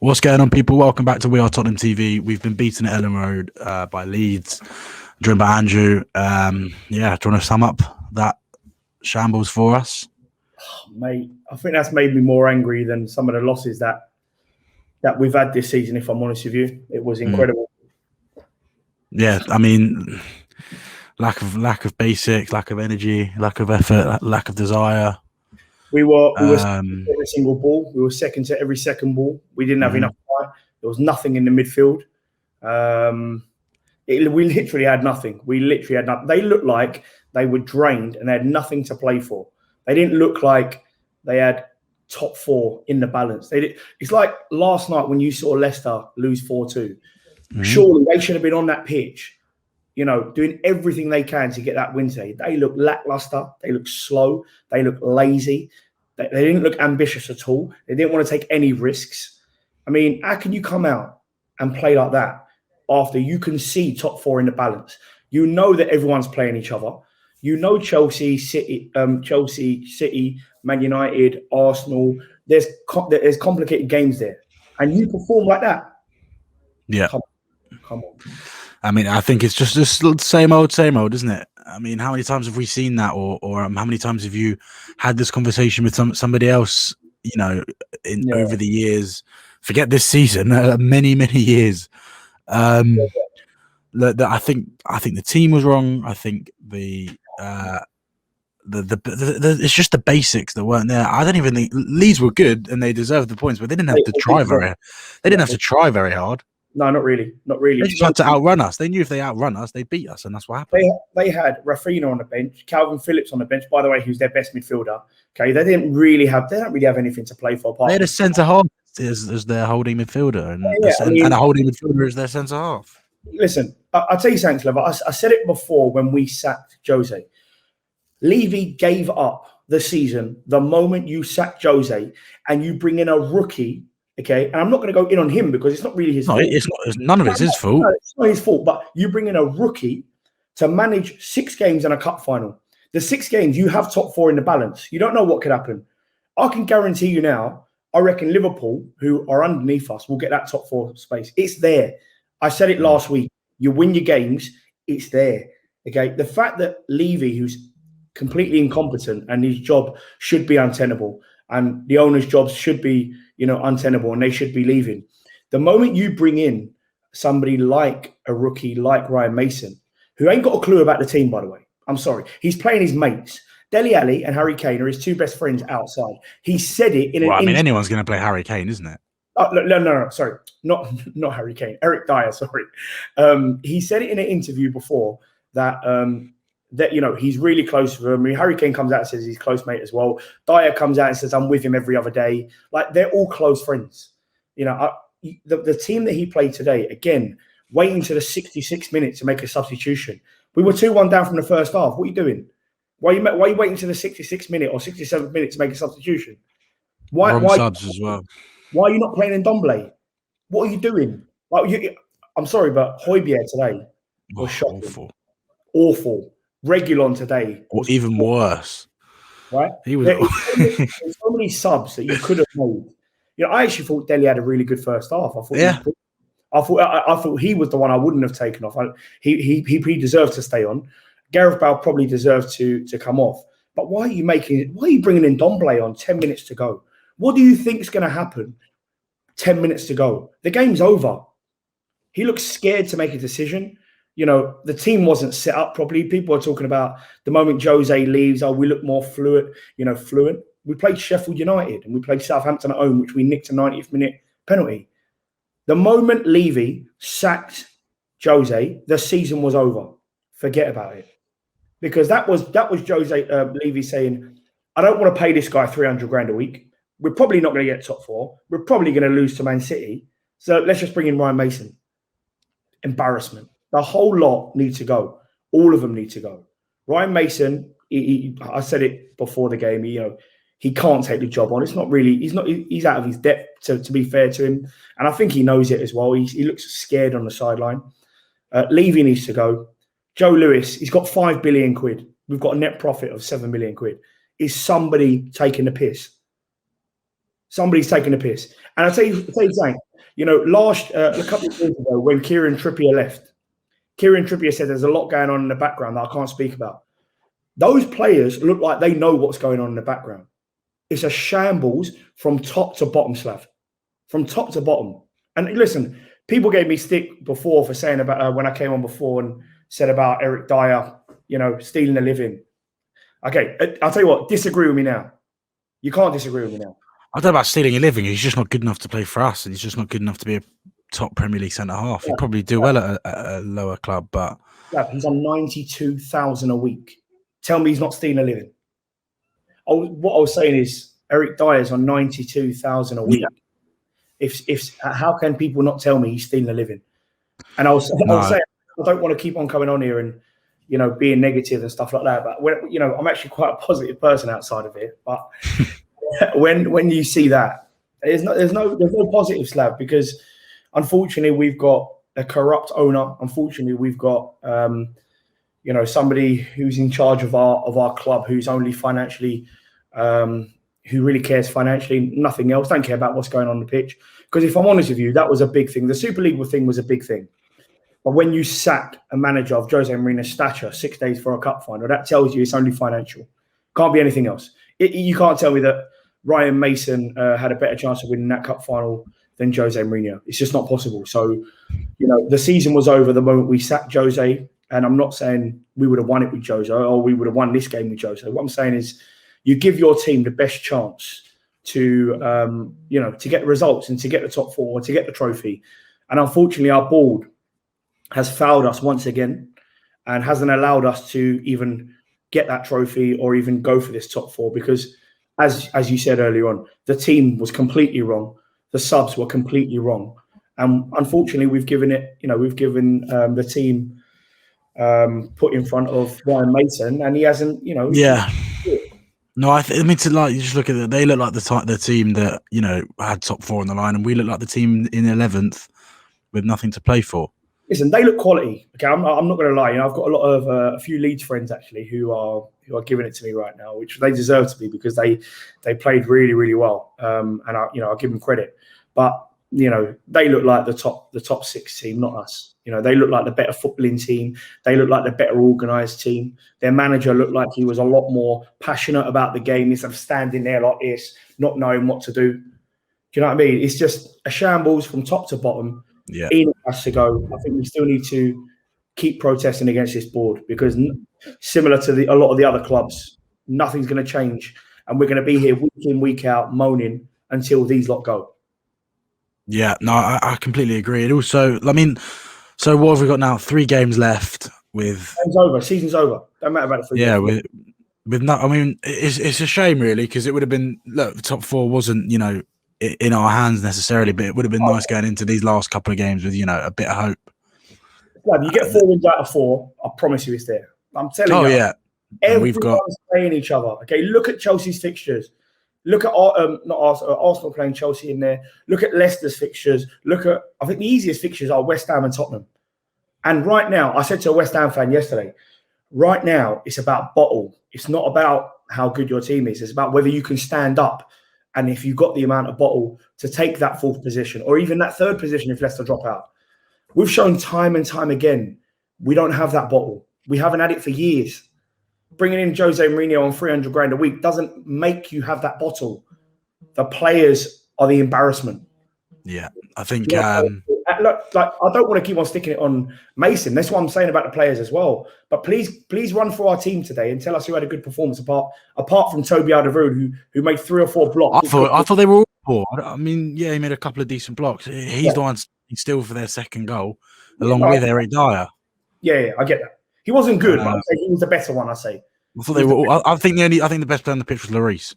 What's going on, people? Welcome back to We Are Tottenham TV. We've been beaten at Ellen Road by Leeds, joined by Andrew. Yeah, do you want to sum up that shambles for us? Oh, mate, I think that's made me more angry than some of the losses that we've had this season, if I'm honest with you. It was incredible. Yeah, I mean, lack of basics, lack of energy, lack of effort, lack of desire. We were second to every single ball. We were second to every second ball. We didn't have enough fight. There was nothing in the midfield. We literally had nothing. We literally had nothing. They looked like they were drained and they had nothing to play for. They didn't look like they had top four in the balance. It's like last night when you saw Leicester lose 4-2. Surely they should have been on that pitch, you know, doing everything they can to get that win today. They look lackluster. They look slow. They look lazy. They didn't look ambitious at all. They didn't want to take any risks. I mean, how can you come out and play like that after you can see top four in the balance? You know that everyone's playing each other. You know Chelsea, City, Man United, Arsenal. There's complicated games there, and you perform like that. Yeah, come on. I mean, I think it's just the same old, isn't it? I mean, how many times have we seen that, or how many times have you had this conversation with somebody else? You know, over the years. Forget this season, many years. I think the team was wrong. I think it's just the basics that weren't there. I don't even think Leeds were good and they deserved the points, but they didn't have to try very. They didn't have to try very hard. No, not really. They just had to outrun us. They knew if they outrun us, they'd beat us, and that's what happened. They had Rafinha on the bench, Calvin Phillips on the bench. By the way, who's their best midfielder? Okay, they don't really have anything to play for. They had a centre half as their holding midfielder, and a holding midfielder as their centre half. Listen, I'll tell you something, Clever. I said it before when we sacked Jose. Levy gave up the season the moment you sack Jose and you bring in a rookie. Okay, and I'm not going to go in on him because it's not really his fault. It's not. None of it's his fault. No, it's not his fault. But you bring in a rookie to manage 6 games and a cup final. The 6 games, you have top 4 in the balance. You don't know what could happen. I can guarantee you now, I reckon Liverpool, who are underneath us, will get that top 4 space. It's there. I said it last week. You win your games, it's there. Okay, the fact that Levy, who's completely incompetent and his job should be untenable, and the owner's jobs should be, you know, untenable, and they should be leaving. The moment you bring in somebody like a rookie like Ryan Mason, who ain't got a clue about the team, by the way. I'm sorry. He's playing his mates. Dele Alli and Harry Kane are his 2 best friends outside. He said it in an I mean, anyone's going to play Harry Kane, isn't it? Oh, no, sorry. Not Harry Kane. Eric Dyer, sorry. He said it in an interview before that you know, he's really close with him. I mean, Harry Kane comes out and says he's close mate as well. Dyer comes out and says, I'm with him every other day. Like, they're all close friends. You know, the team that he played today, again, waiting to the 66th minute to make a substitution. We were 2-1 down from the first half. What are you doing? Why are you waiting to the 66th minute or 67th minute to make a substitution? Why subs as well. Why are you not playing Ndombele? What are you doing? Like, I'm sorry, but Højbjerg today was shocking. Awful. Reguilon today, or even worse, right? He was. There's so many subs that you could have made. You know, I actually thought Dele had a really good first half. I thought he was the one I wouldn't have taken off. He deserved to stay on. Gareth Bale probably deserved to come off. But why are you bringing in Ndombele on 10 minutes to go? What do you think is going to happen? 10 minutes to go. The game's over. He looks scared to make a decision. You know, the team wasn't set up properly. People are talking about the moment Jose leaves, we look more fluent. We played Sheffield United and we played Southampton at home, which we nicked a 90th minute penalty. The moment Levy sacked Jose, the season was over. Forget about it. Because that was Jose Levy saying, I don't want to pay this guy 300 grand a week. We're probably not going to get top 4. We're probably going to lose to Man City. So let's just bring in Ryan Mason. Embarrassment. The whole lot need to go. All of them need to go. Ryan Mason, I said it before the game, he can't take the job on. It's not really, he's out of his depth, to be fair to him. And I think he knows it as well. He looks scared on the sideline. Levy needs to go. Joe Lewis, he's got 5 billion quid. We've got a net profit of 7 million quid. Is somebody taking the piss? Somebody's taking the piss. And I'll tell you something. You know, a couple of years ago when Kieran Trippier left, Kieran Trippier said there's a lot going on in the background that I can't speak about. Those players look like they know what's going on in the background. It's a shambles from top to bottom, Slav. From top to bottom. And listen, people gave me stick before for saying about when I came on before and said about Eric Dyer, you know, stealing a living. Okay, I'll tell you what, disagree with me now. You can't disagree with me now. I don't know about stealing a living. He's just not good enough to play for us, and he's just not good enough to be a top Premier League centre half. He'd probably do well at a lower club, but he's on 92,000 a week. Tell me he's not stealing a living. What I was saying is Eric Dyer's on 92,000 a week. Yeah. If how can people not tell me he's stealing a living? And I was saying I don't want to keep on coming on here and, you know, being negative and stuff like that. But when, you know, I'm actually quite a positive person outside of it. But when you see that, there's no positive, Slav, because unfortunately we've got a corrupt owner. Unfortunately, we've got you know, somebody who's in charge of our club who's only financially who really cares financially, nothing else. Don't care about what's going on the pitch. Because if I'm honest with you, that was a big thing. The Super League thing was a big thing. But when you sack a manager of Jose Mourinho's stature 6 days for a cup final, that tells you it's only financial. Can't be anything else. You can't tell me that Ryan Mason had a better chance of winning that cup final than Jose Mourinho. It's just not possible. So, you know, the season was over the moment we sacked Jose. And I'm not saying we would have won it with Jose or we would have won this game with Jose. What I'm saying is you give your team the best chance to, you know, to get results and to get the top four, to get the trophy. And unfortunately, our board has failed us once again and hasn't allowed us to even get that trophy or even go for this top four because, as you said earlier on, the team was completely wrong. The subs were completely wrong. And unfortunately, we've given the team put in front of Ryan Mason, and he hasn't, you know. Yeah. No, I mean, to like, you just look at it, they look like the team that, you know, had top four on the line, and we look like the team in 11th with nothing to play for. Listen, they look quality. Okay, I'm not going to lie. You know, I've got a lot of a few Leeds friends actually who are giving it to me right now, which they deserve to be because they played really, really well. And I'll give them credit. But you know, they look like the top six team, not us. You know, they look like the better footballing team. They look like the better organised team. Their manager looked like he was a lot more passionate about the game instead of standing there like this, not knowing what to do. Do you know what I mean? It's just a shambles from top to bottom. Yeah, Ian has to go. I think we still need to keep protesting against this board because, similar to a lot of the other clubs, nothing's going to change, and we're going to be here week in, week out, moaning until these lot go. Yeah, no, I completely agree. And also, I mean, so what have we got now? 3 games left. Game's over. Season's over. Don't matter about the 3 games. With no, I mean, it's a shame really because it would have been, look, the top 4 wasn't, you know, in our hands necessarily, but it would have been nice going into these last couple of games with, you know, a bit of hope. Yeah, you get 4 wins out of 4. I promise you, it's there. I'm telling you. Oh yeah, everyone's playing each other. Okay, look at Chelsea's fixtures. Look at Arsenal playing Chelsea in there. Look at Leicester's fixtures. I think the easiest fixtures are West Ham and Tottenham. And right now, I said to a West Ham fan yesterday, right now it's about bottle. It's not about how good your team is. It's about whether you can stand up. And if you've got the amount of bottle to take that 4th position or even that 3rd position if Leicester drop out. We've shown time and time again, we don't have that bottle. We haven't had it for years. Bringing in Jose Mourinho on 300 grand a week doesn't make you have that bottle. The players are the embarrassment. Yeah, I think. Look, like I don't want to keep on sticking it on Mason. That's what I'm saying about the players as well. But please run through our team today and tell us who had a good performance apart from Toby Alderweireld, who made 3 or 4 blocks. I thought they were all poor. I mean, yeah, he made a couple of decent blocks. He's the one still for their 2nd goal, along with Eric Dyer. Yeah, I get that. He wasn't good, but I'm saying he was the better one. I say. I thought they were. I think the best player on the pitch was Lloris.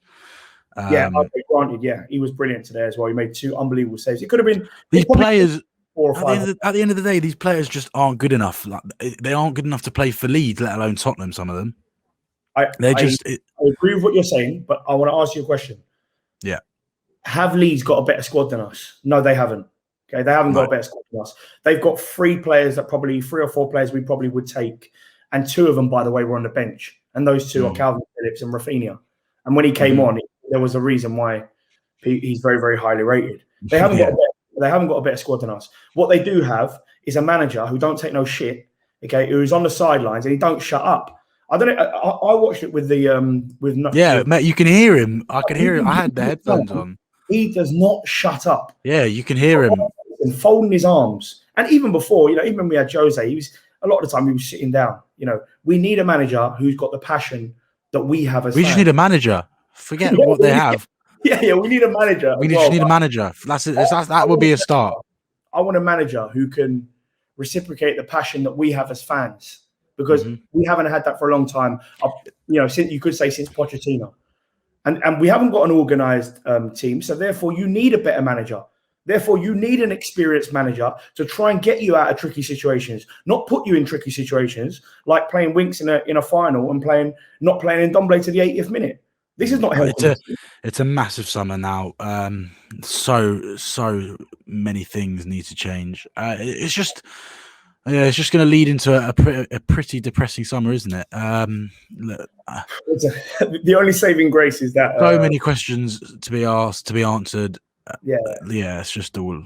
Granted, yeah, he was brilliant today as well. He made 2 unbelievable saves. It could have been these players. 4 or 5. At the end of the day, these players just aren't good enough. Like, they aren't good enough to play for Leeds, let alone Tottenham. Some of them. I agree with what you're saying, but I want to ask you a question. Yeah. Have Leeds got a better squad than us? No, they haven't. Okay, they haven't got a better squad than us. They've got 3 players that 3 or 4 players we probably would take, and 2 of them, by the way, were on the bench, and those 2 are Calvin Phillips and Rafinha. And when he came on, there was a reason why he's very, very highly rated. They haven't got a better They haven't got a better squad than us. What they do have is a manager who don't take no shit, okay, who's on the sidelines and he don't shut up. I don't know. I watched it with the mate, you can hear him. I could hear him. I had the headphones on. He does not shut up. Yeah, you can hear him. And folding his arms. And even before, even when we had Jose, he was a lot of the time he was sitting down. We need a manager who's got the passion that we have as fans. Just need a manager. Forget what they have. Yeah, we need a manager. We just need a manager. That would be a start. I want a manager who can reciprocate the passion that we have as fans, because we haven't had that for a long time. Since you could say since Pochettino, and we haven't got an organised team. So therefore, you need a better manager. Therefore, you need an experienced manager to try and get you out of tricky situations, not put you in tricky situations like playing Winks in a final and not playing Ndombele to the 80th minute. This is not helpful. It's a massive summer now. So many things need to change. It's just going to lead into a pretty depressing summer, isn't it? The only saving grace is that so many questions to be asked, to be answered. It's just all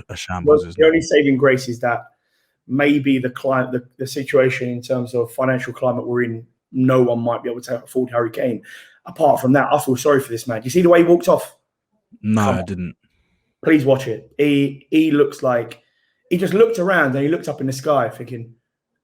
a shambles. The only saving grace is that maybe the situation in terms of financial climate we're in, no one might be able to afford Harry Kane. Apart from that, I feel sorry for this man. You see the way he walked off? No, I didn't. Please watch it. He looks like he just looked around and he looked up in the sky, thinking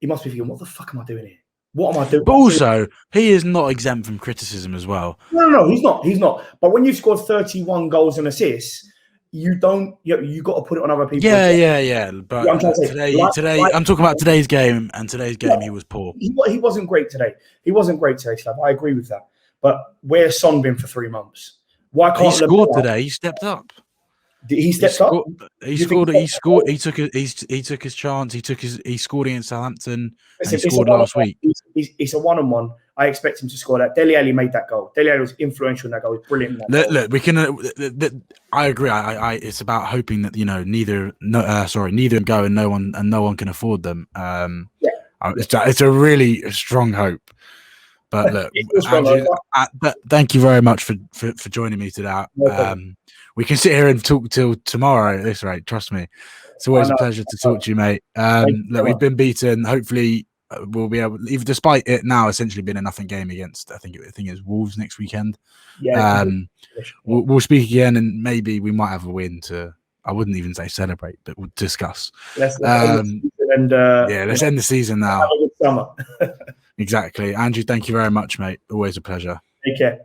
he must be thinking, "What the fuck am I doing here? What am I doing?" But also, he is not exempt from criticism as well. No, he's not. He's not. But when you've scored 31 goals and assists, you don't. You got to put it on other people. Yeah. But I'm today, I'm talking about today's game, and today's game he was poor. He wasn't great today. Slav. I agree with that. But where's Son been for 3 months? Why can't he scored today? He stepped up. He stepped up. He scored. He scored. He took his chance. He scored against Southampton. And he scored last week. It's a one-on-one. I expect him to score that. Dele Alli made that goal. Dele Alli was influential in that goal. He was brilliant. Look, we can. I agree. It's about hoping that neither go and no one can afford them. It's a really strong hope. But look, Andrew, thank you very much for joining me today. We can sit here and talk till tomorrow at this rate. Trust me. It's always a pleasure to talk to you, mate. Look, we've been beaten. Hopefully, we'll be able, even despite it now essentially being a nothing game against, I think it's Wolves next weekend. Yeah. We'll speak again, and maybe we might have a win to. I wouldn't even say celebrate, but we'll discuss. Let's end the season now. Have a good summer. Exactly. Andrew, thank you very much, mate. Always a pleasure. Take care.